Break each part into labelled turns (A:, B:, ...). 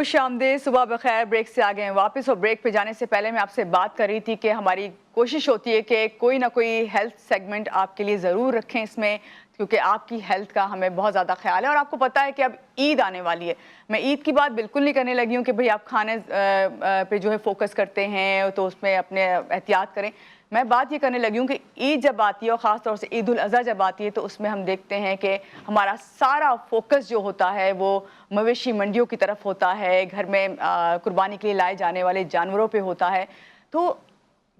A: खुश आमदीद, सुबह बखैर। ब्रेक से आ गए हैं वापस, और ब्रेक पे जाने से पहले मैं आपसे बात कर रही थी कि हमारी कोशिश होती है कि कोई ना कोई हेल्थ सेगमेंट आपके लिए ज़रूर रखें इसमें, क्योंकि आपकी हेल्थ का हमें बहुत ज़्यादा ख्याल है। और आपको पता है कि अब ईद आने वाली है। मैं ईद की बात बिल्कुल नहीं करने लगी हूँ कि भाई आप खाने पे जो है फोकस करते हैं तो उसमें अपने एहतियात करें। मैं बात ये करने लगी हूँ कि ईद जब आती है और ख़ास तौर से ईद उल अज़हा जब आती है तो उसमें हम देखते हैं कि हमारा सारा फोकस जो होता है वो मवेशी मंडियों की तरफ होता है, घर में कुर्बानी के लिए लाए जाने वाले जानवरों पे होता है। तो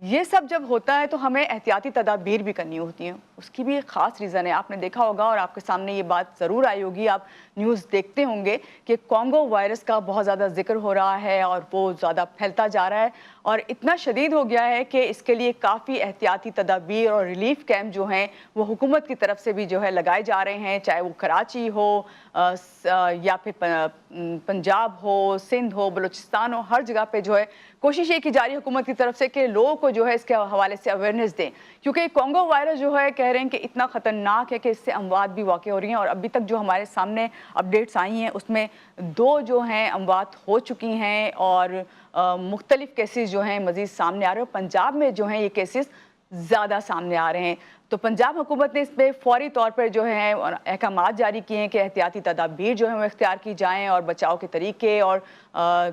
A: ये सब जब होता है तो हमें एहतियाती तदाबीर भी करनी होती हैं। उसकी भी एक ख़ास रीज़न है, आपने देखा होगा और आपके सामने ये बात ज़रूर आई होगी, आप न्यूज़ देखते होंगे कि कॉन्गो वायरस का बहुत ज़्यादा जिक्र हो रहा है और वो ज़्यादा फैलता जा रहा है और इतना शदीद हो गया है कि इसके लिए काफ़ी एहतियाती तदाबीर और रिलीफ कैंप जो हैं वो हुकूमत की तरफ से भी जो है लगाए जा रहे हैं, चाहे वो कराची हो या फिर पंजाब हो, सिंध हो, बलूचिस्तान हो, हर जगह पे जो है कोशिश ये की जा रही है हुकूमत की तरफ से कि लोगों को जो है इसके हवाले से अवेयरनेस दें, क्योंकि कॉन्गो वायरस जो है कह रहे हैं कि इतना ख़तरनाक है कि इससे अमवात भी वाक़ हो रही हैं। और अभी तक जो हमारे सामने अपडेट्स आई हैं उसमें 2 जो हैं अमवात हो चुकी हैं और मुख्तलिफ केसेस जो हैं मज़ीद सामने आ रहे हैं। पंजाब में जो हैं ये केसेस ज़्यादा सामने आ रहे हैं। तो पंजाब हुकूमत ने इस पर फौरी तौर पर जो है अहकामात जारी किए हैं कि एहतियाती तदाबीर जो है वो इख्तियार की जाएँ और बचाव के तरीके और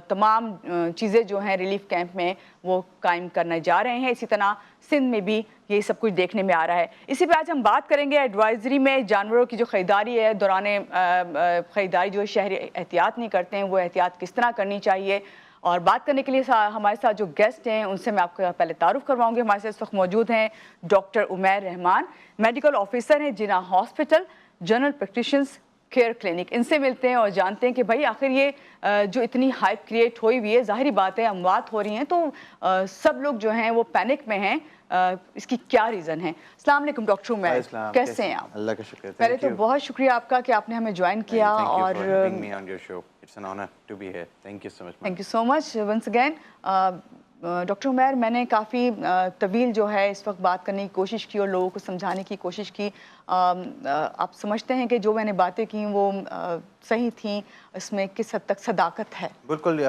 A: तमाम चीज़ें जो हैं रिलीफ कैंप में वो कायम करने जा रहे हैं। इसी तरह सिंध में भी ये सब कुछ देखने में आ रहा है। इसी पे आज हम बात करेंगे एडवाइजरी में जानवरों की जो ख़रीदारी है, दौरान ख़रीदारी जो शहरी एहतियात नहीं करते हैं वो एहतियात किस तरह करनी चाहिए। और बात करने के लिए हमारे साथ जो गेस्ट हैं उनसे मैं आपको पहले तारुफ करवाऊंगी। हमारे साथ इस वक्त मौजूद हैं doctor Umair Rahman, medical officer हैं Jinnah hospital, general practitioners care clinic. इनसे मिलते हैं और जानते हैं कि भाई आखिर ये जो इतनी हाइप क्रिएट हुई हुई है, जाहिर बात है अमवात हो रही हैं तो सब लोग जो हैं वो पैनिक में हैं, इसकी क्या रीज़न है। अस्सलाम वालेकुम डॉक्टर उमैर, कैसे हैं आप?
B: अल्लाह का शुक्र।
A: पहले तो बहुत शुक्रिया आपका कि आपने हमें ज्वाइन किया और thank you so much once again. Doctor Umair, मैंने काफ़ी तवील जो है इस वक्त बात करने की कोशिश की और लोगों को समझाने की कोशिश की। आप समझते हैं कि जो मैंने बातें की वो सही थी, इसमें किस हद तक सदाकत है?
B: बिल्कुल।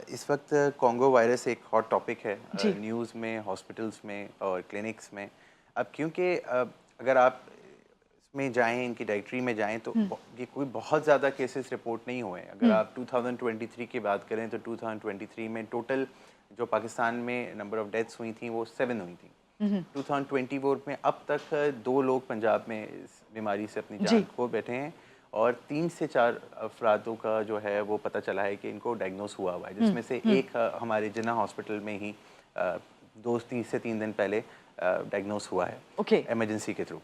B: इस वक्त कॉन्गो वायरस एक हॉट टॉपिक है
A: जी।
B: न्यूज़ में, हॉस्पिटल्स में और क्लिनिक्स में। अब क्योंकि अगर आप इसमें जाएं, इनकी डायरेक्टरी में जाएं तो ये कोई बहुत ज़्यादा केसेस रिपोर्ट नहीं हुए हैं। अगर आप 2023 की बात करें तो 2023 में टोटल जो पाकिस्तान में नंबर ऑफ़ डेथ्स हुई थी वो 7 हुई थी। 2024 में अब तक 2 लोग पंजाब में इस बीमारी से अपनी जान खो बैठे हैं और 3 से 4 अफरादों का जो है वो पता चला है कि इनको डायग्नोस हुआ हुआ है, जिसमें से एक हमारे जिन्ना हॉस्पिटल में ही 2 से 3 दिन पहले डायग्नोस हुआ है इमरजेंसी के थ्रू।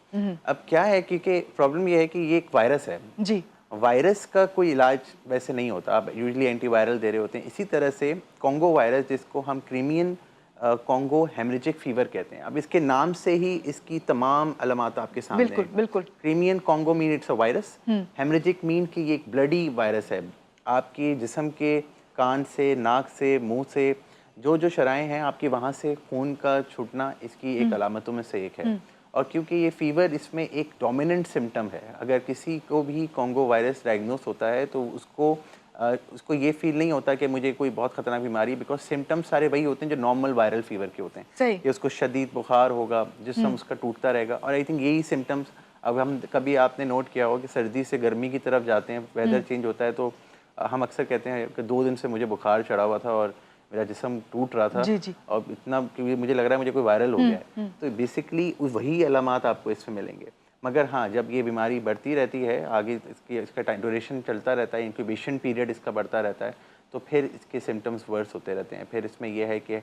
B: अब क्या है, क्योंकि प्रॉब्लम ये है कि ये एक वायरस है जी। वायरस का कोई इलाज वैसे नहीं होता, आप यूजुअली एंटीवायरल दे रहे होते हैं। इसी तरह से कॉन्गो वायरस, जिसको हम क्रीमियन कॉन्गो हेमरेजिक फीवर कहते हैं, अब इसके नाम से ही इसकी तमाम अलामात आपके सामने
A: बिल्कुल बिल्कुल।
B: Crimean Congo mean it's a virus, haemorrhagic mean कि ये एक ब्लडी वायरस है। आपके जिस्म के कान से, नाक से, मुंह से जो शराएं हैं आपकी, वहाँ से खून का छूटना इसकी एक अलामतों में से एक है। और क्योंकि ये फीवर इसमें एक डोमिनेंट सिम्टम है, अगर किसी को भी कॉन्गो वायरस डायग्नोस होता है तो उसको ये फील नहीं होता कि मुझे कोई बहुत ख़तरनाक बीमारी, बिकॉज सिम्टम्स सारे वही होते हैं जो नॉर्मल वायरल फीवर के होते हैं। कि उसको शदीद बुखार होगा, जिस्म उसका टूटता रहेगा। और आई थिंक यही सिम्टम्स, अब हम कभी आपने नोट किया हो कि सर्दी से गर्मी की तरफ जाते हैं, वेदर चेंज होता है तो हम अक्सर कहते हैं कि 2 दिन से मुझे बुखार चढ़ा हुआ था और मेरा जिस्म टूट रहा था जी। और इतना कि मुझे लग रहा है मुझे कोई वायरल हो गया है। तो बेसिकली वही अलामात आपको इसमें मिलेंगे। मगर हाँ, जब ये बीमारी बढ़ती रहती है आगे, इसका टाइम ड्यूरेशन चलता रहता है, इंक्यूबेशन पीरियड इसका बढ़ता रहता है, तो फिर इसके सिम्टम्स वर्स होते रहते हैं। फिर इसमें यह है कि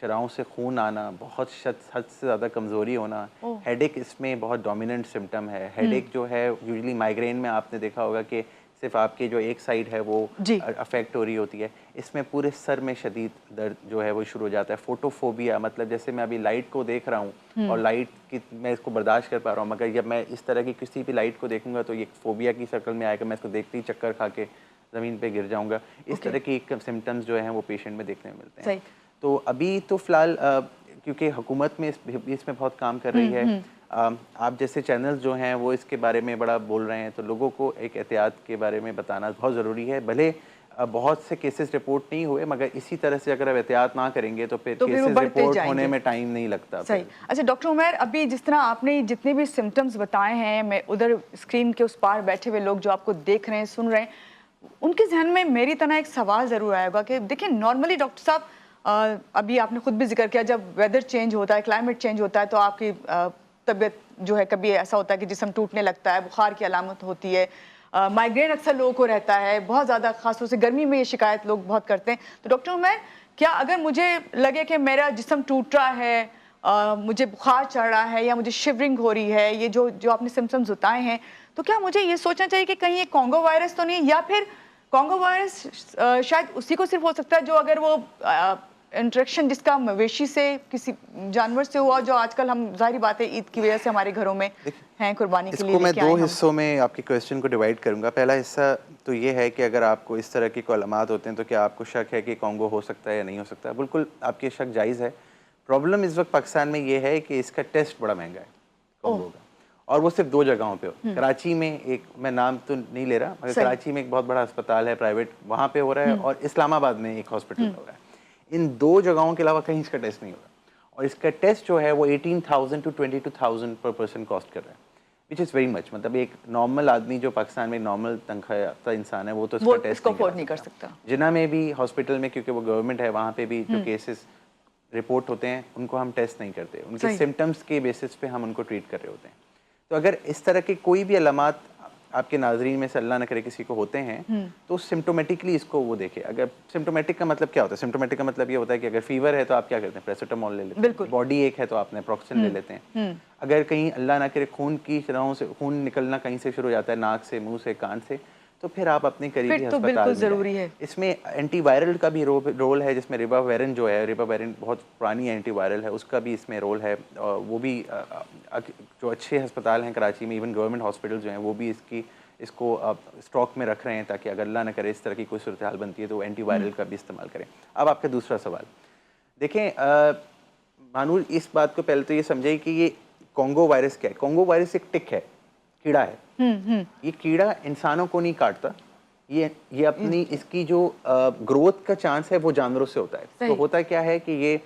B: शराहों से खून आना, बहुत हद से ज़्यादा कमज़ोरी होना, हेडेक इसमें बहुत डोमिनेंट सिम्टम है। हेडेक जो है यूजुअली माइग्रेन में आपने देखा होगा कि सिर्फ आपके जो एक साइड है वो अफेक्ट हो रही होती है, इसमें पूरे सर में शदीद दर्द जो है वो शुरू हो जाता है। फोटोफोबिया, मतलब जैसे मैं अभी लाइट को देख रहा हूँ और लाइट की मैं इसको बर्दाश्त कर पा रहा हूँ, मगर जब मैं इस तरह की किसी भी लाइट को देखूंगा तो ये फोबिया की शक्ल में आएगा, मैं इसको देखते ही चक्कर खा के ज़मीन पे गिर जाऊँगा। इस तरह की सिम्टम्स जो हैं वो पेशेंट में देखने मिलते हैं। तो अभी तो फ़िलहाल क्योंकि हुकूमत में इसमें बहुत काम कर रही है, आप जैसे चैनल्स जो हैं वो इसके बारे में बड़ा बोल रहे हैं, तो लोगों को एक एहतियात के बारे में बताना बहुत ज़रूरी है। भले बहुत से केसेस रिपोर्ट नहीं हुए, मगर इसी तरह से अगर आप एहतियात ना करेंगे तो फिर
A: वो
B: केसेस
A: बढ़ते
B: रिपोर्ट
A: जाएंगे।
B: होने में टाइम नहीं लगता।
A: सही। अच्छा डॉक्टर उमैर, अभी जिस तरह आपने जितने भी सिम्टम्स बताए हैं, मैं उधर स्क्रीन के उस पार बैठे हुए लोग जो आपको देख रहे हैं, सुन रहे हैं, उनके जहन में मेरी तरह एक सवाल ज़रूर आएगा कि देखिए नॉर्मली डॉक्टर साहब, अभी आपने खुद भी जिक्र किया, जब वेदर चेंज होता है, क्लाइमेट चेंज होता है, तो आपकी तबीयत जो है, कभी ऐसा होता है कि जिस्म टूटने लगता है, बुखार की अलामत होती है, माइग्रेन अक्सर लोगों को रहता है बहुत ज़्यादा, खासतौर से गर्मी में ये शिकायत लोग बहुत करते हैं। तो डॉक्टर उमैर, क्या अगर मुझे लगे कि मेरा जिस्म टूट रहा है, मुझे बुखार चढ़ रहा है या मुझे शिवरिंग हो रही है, ये जो जो आपने सिम्टम्स बताए हैं, तो क्या मुझे ये सोचना चाहिए कि कहीं ये कॉन्गो वायरस तो नहीं, या फिर कॉन्गो वायरस शायद उसी को सिर्फ हो सकता है जो अगर वो इंट्रैक्शन जिसका मवेशी से किसी जानवर से हुआ, जो आजकल हम जाहिर बात है ईद की वजह से हमारे घरों में हैं कुर्बानी के लिए
B: इसको मैं
A: लेके आए
B: दो
A: हम।
B: हिस्सों में आपके क्वेश्चन को डिवाइड करूंगा। पहला हिस्सा तो ये है कि अगर आपको इस तरह की कोई अलामात होते हैं तो क्या आपको शक है कि कॉन्गो हो सकता है या नहीं हो सकता। बिल्कुल आपके शक जायज़ है। प्रॉब्लम इस वक्त पाकिस्तान में ये है कि इसका टेस्ट बड़ा महंगा है कॉन्गो का, और वो सिर्फ 2 जगहों पे हो। कराची में एक, मैं नाम तो नहीं ले रहा, मगर कराची में एक बहुत बड़ा अस्पताल है प्राइवेट, वहाँ पे हो रहा है, और इस्लामाबाद में एक हॉस्पिटल में हो रहा है। इन 2 जगहों के अलावा कहीं इसका टेस्ट नहीं हो रहा, और इसका टेस्ट जो है वो 18,000 टू 22,000 पर पर्सन कॉस्ट कर रहा है, विच इज़ वेरी मच। मतलब एक नॉर्मल आदमी जो पाकिस्तान में नॉर्मल तनख्वाह याफ्ता इंसान है वो तो इसका टेस्ट
A: नहीं कर सकता।
B: जिन्ना में भी हॉस्पिटल में, क्योंकि वो गवर्नमेंट है, वहाँ पे भी जो केसेस रिपोर्ट होते हैं उनको हम टेस्ट नहीं करते, उनके सिम्टम्स के बेसिस पे हम उनको ट्रीट कर रहे होते हैं। तो अगर इस तरह के कोई भी अलामात आपके नाजरीन में से अल्लाह न करे किसी को होते हैं तो सिम्टोमेटिकली इसको वो देखे। अगर सिम्टोमेटिक का मतलब क्या होता है? सिम्टोमेटिक का मतलब ये होता है कि अगर फीवर है तो आप क्या करते हैं? पैरासिटामोल ले लेते हैं। बॉडी एक है तो आप नेप्रोक्सन ले लेते हैं। अगर कहीं अल्लाह ना करे खून की शराहों से खून निकलना कहीं से शुरू हो जाता है, नाक से, मुंह से, कान से, तो फिर आप अपने करीबी अस्पताल में
A: जरूरी है।
B: इसमें एंटीवायरल का भी रोल है, जिसमें रिबाविरिन जो है, रिबाविरिन बहुत पुरानी एंटीवायरल है, उसका भी इसमें रोल है। और वो भी जो अच्छे अस्पताल हैं कराची में, इवन गवर्नमेंट हॉस्पिटल जो हैं, वो भी इसको स्टॉक में रख रहे हैं ताकि अगर अल्लाह न करे इस तरह की कोई सूरत हाल बनती है तो एंटीवायरल का भी इस्तेमाल करें। अब आपका दूसरा सवाल देखें, मानूर इस बात को पहले तो ये समझे कि ये कॉन्गो वायरस क्या है। कॉन्गो वायरस एक टिक है, कीड़ा है। ये कीड़ा इंसानों को नहीं काटता, ये अपनी इसकी जो ग्रोथ का चांस है वो जानवरों से होता है। तो होता क्या है कि ये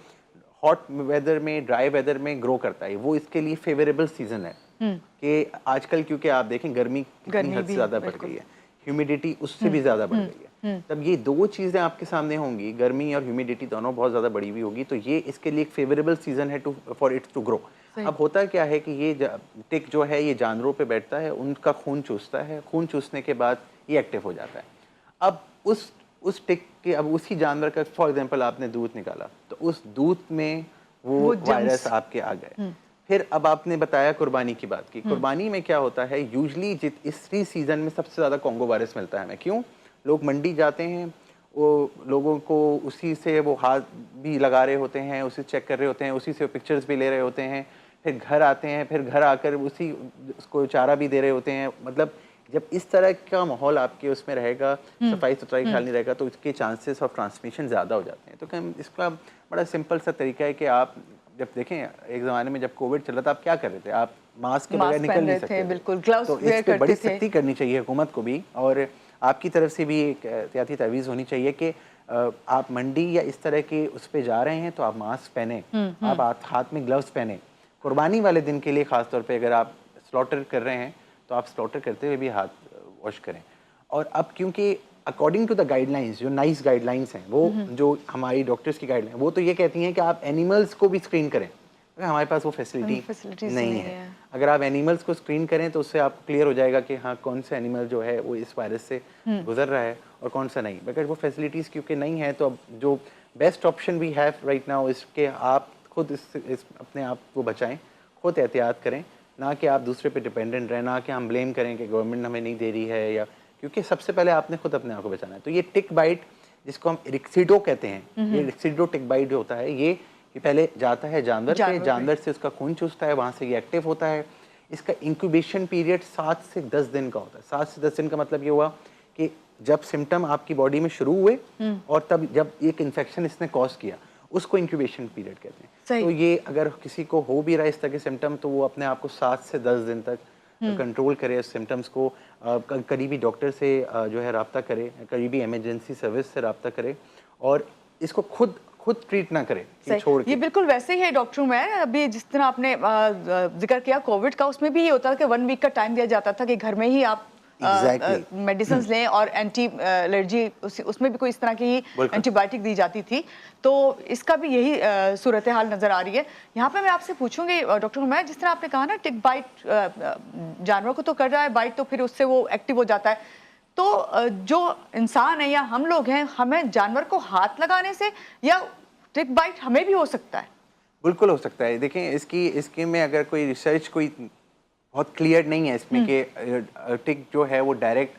B: हॉट वेदर में, ड्राई वेदर में ग्रो करता है, वो इसके लिए फेवरेबल सीजन है। कि आजकल क्योंकि आप देखें गर्मी कितनी हद से ज़्यादा बढ़ गई है, ह्यूमिडिटी उससे भी ज़्यादा बढ़ गई है, तब ये 2 चीज़ें आपके सामने होंगी, गर्मी और ह्यूमिडिटी दोनों बहुत ज़्यादा बढ़ी हुई होगी, तो ये इसके लिए एक फेवरेबल सीजन है फॉर इट टू ग्रो। अब होता क्या है कि ये टिक जो है ये जानवरों पे बैठता है, उनका खून चूसता है, खून चूसने के बाद ये एक्टिव हो जाता है। अब उस टिक के, अब उसी जानवर का फॉर एग्जांपल आपने दूध निकाला, तो उस दूध में वो वायरस आपके आ गए। फिर अब आपने बताया कुर्बानी की बात की। कुर्बानी में क्या होता है, यूजली इसी सीजन में सबसे ज़्यादा कॉन्गो वायरस मिलता है हमें। क्यों? लोग मंडी जाते हैं, वो लोगों को उसी से वो हाथ भी लगा रहे होते हैं, उसी चेक कर रहे होते हैं, उसी से पिक्चर्स भी ले रहे होते हैं, फिर घर आते हैं, फिर घर आकर उसको चारा भी दे रहे होते हैं। मतलब जब इस तरह का माहौल आपके उसमें रहेगा, सफाई सुथराई ख्याल नहीं रहेगा, तो इसके चांसेस ऑफ ट्रांसमिशन ज़्यादा हो जाते हैं। तो इसका बड़ा सिंपल सा तरीका है कि आप जब देखें, एक ज़माने में जब कोविड चल रहा था, आप क्या कर रहे थे? आप मास्क के बगैर निकल नहीं सकते थे,
A: बिल्कुल ग्लव्स
B: तो इस पे बड़ी सख्ती करनी चाहिए हुकूमत को भी, और आपकी तरफ से भी एक एहतियाती तजवीज़ होनी चाहिए कि आप मंडी या इस तरह के उस पर जा रहे हैं तो आप मास्क पहने, आप हाथ में ग्लव्स पहने। कुर्बानी वाले दिन के लिए ख़ास तौर पे अगर आप स्लॉटर कर रहे हैं तो आप स्लॉटर करते हुए भी हाथ वॉश करें। और अब क्योंकि अकॉर्डिंग टू द गाइडलाइंस, जो नाइस गाइडलाइंस हैं, वो जो हमारी डॉक्टर्स की गाइडलाइन, वो तो ये कहती हैं कि आप एनिमल्स को भी स्क्रीन करें। हमारे पास वो फैसिलिटी नहीं है। अगर आप एनिमल्स को स्क्रीन करें तो उससे आपको क्लियर हो जाएगा कि हाँ, कौन सा एनिमल जो है वो इस वायरस से गुजर रहा है और कौन सा नहीं। अगर वो फैसिलिटीज़ क्योंकि नहीं है, तो अब जो best option we have right now इसके आप खुद इस अपने आप को बचाएं, खुद एहतियात करें, ना कि आप दूसरे पे डिपेंडेंट रहें, ना कि हम ब्लेम करें कि गवर्नमेंट हमें नहीं दे रही है, या क्योंकि सबसे पहले आपने खुद अपने आप को बचाना है। तो ये टिक बाइट जिसको हम रिक्सीडो कहते हैं, ये रिक्सीडो टिक बाइट जो होता है, ये पहले जाता है जानवर पे, जानवर से उसका खून चूसता है, वहाँ से ये एक्टिव होता है। इसका इंक्यूबेशन पीरियड 7 से 10 दिन का होता है। 7 से 10 दिन का मतलब ये हुआ कि जब सिम्टम आपकी बॉडी में शुरू हुए और तब जब एक इन्फेक्शन इसने कॉज किया, उसको इंक्यूबेशन पीरियड कहते हैं। तो ये अगर किसी को हो भी रहा है इस तरह के सिम्टम, तो वो अपने आप को 7 से 10 दिन तक कंट्रोल करे उस सिम्टम्स को, करीबी डॉक्टर से जो है रब्ता करे, करीबी इमरजेंसी सर्विस से रब्ता करे और इसको खुद ट्रीट ना करे कि छोड़ के।
A: ये बिल्कुल वैसे ही है डॉक्टर मैं अभी जिस तरह आपने जिक्र किया कोविड का, उसमें भी ये होता था कि 1 वीक का टाइम दिया जाता था कि घर में ही आप मेडिसिन लें और एंटी एलर्जी उसमें भी कोई इस तरह की ही एंटीबायोटिक दी जाती थी। तो इसका भी यही सूरत हाल नज़र आ रही है। यहाँ पे मैं आपसे पूछूंगी डॉक्टर मैं, जिस तरह आपने कहा ना टिक बाइट जानवर को तो कर रहा है बाइट, तो फिर उससे वो एक्टिव हो जाता है, तो जो इंसान है या हम लोग हैं, हमें जानवर को हाथ लगाने से या टिक बाइट हमें भी हो सकता है?
B: बिल्कुल हो सकता है। देखें इसके में अगर कोई रिसर्च कोई बहुत क्लियर नहीं है इसमें कि टिक जो है वो डायरेक्ट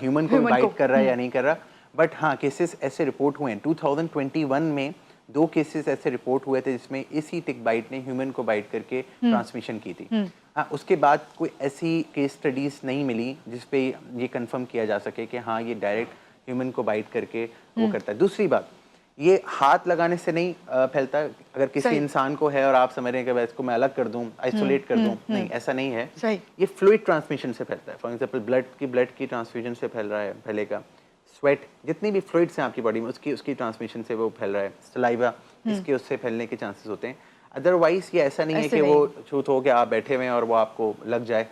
B: ह्यूमन को बाइट कर रहा है या नहीं कर रहा, बट हाँ केसेस ऐसे रिपोर्ट हुए हैं। 2021 में 2 केसेस ऐसे रिपोर्ट हुए थे जिसमें इसी टिक बाइट ने ह्यूमन को बाइट करके ट्रांसमिशन की थी। हाँ, उसके बाद कोई ऐसी केस स्टडीज नहीं मिली जिसपे ये कंफर्म किया जा सके कि हाँ ये डायरेक्ट ह्यूमन को बाइट करके वो करता है। दूसरी बात, ये हाथ लगाने से नहीं फैलता। अगर किसी इंसान को है और आप समझ रहे हैं कि इसको मैं अलग कर दूं, आइसोलेट कर दूं, नहीं, ऐसा नहीं है। ये फ्लूइड ट्रांसमिशन से फैलता है। फॉर एग्जांपल ब्लड की ट्रांसफ्यूजन से फैलेगा। स्वेट, जितनी भी फ्लूइड्स हैं आपकी बॉडी में उसकी ट्रांसमिशन से वो फैल रहा है। सलाइवा, इसके उससे फैलने के चांसेस होते हैं। अदरवाइज ये ऐसा नहीं है कि वो छूत हो के आप बैठे हुए हैं और वो आपको लग जाए।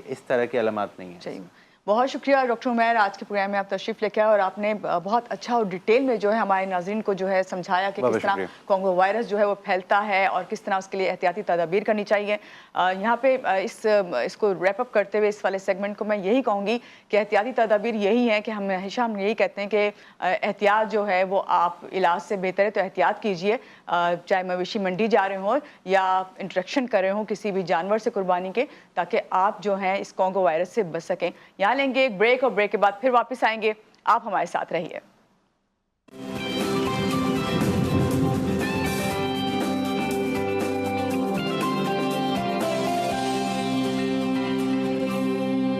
B: इस तरह के अलामात नहीं है।
A: बहुत शुक्रिया डॉक्टर उमैर, आज के प्रोग्राम में आप तशरीफ लेके आए और आपने बहुत अच्छा और डिटेल में जो है हमारे नाज़रीन को जो है समझाया कि किस तरह कॉन्गो वायरस जो है वो फैलता है और किस तरह उसके लिए एहतियाती तदाबीर करनी चाहिए। यहाँ पे इसको रैप अप करते हुए इस वाले सेगमेंट को मैं यही कहूँगी कि एहतियाती तदाबीर यही है कि हम यही कहते हैं कि एहतियात जो है वो आप इलाज से बेहतर है, तो एहतियात कीजिए। चाहे मवेशी मंडी जा रहे हों या इंटरेक्शन कर रहे हों किसी भी जानवर से कुर्बानी के, ताकि आप जो हैं इस कॉन्गो वायरस से बच सकें। यहाँ लेंगे एक ब्रेक और ब्रेक के बाद फिर वापस आएंगे। आप हमारे साथ रहिए।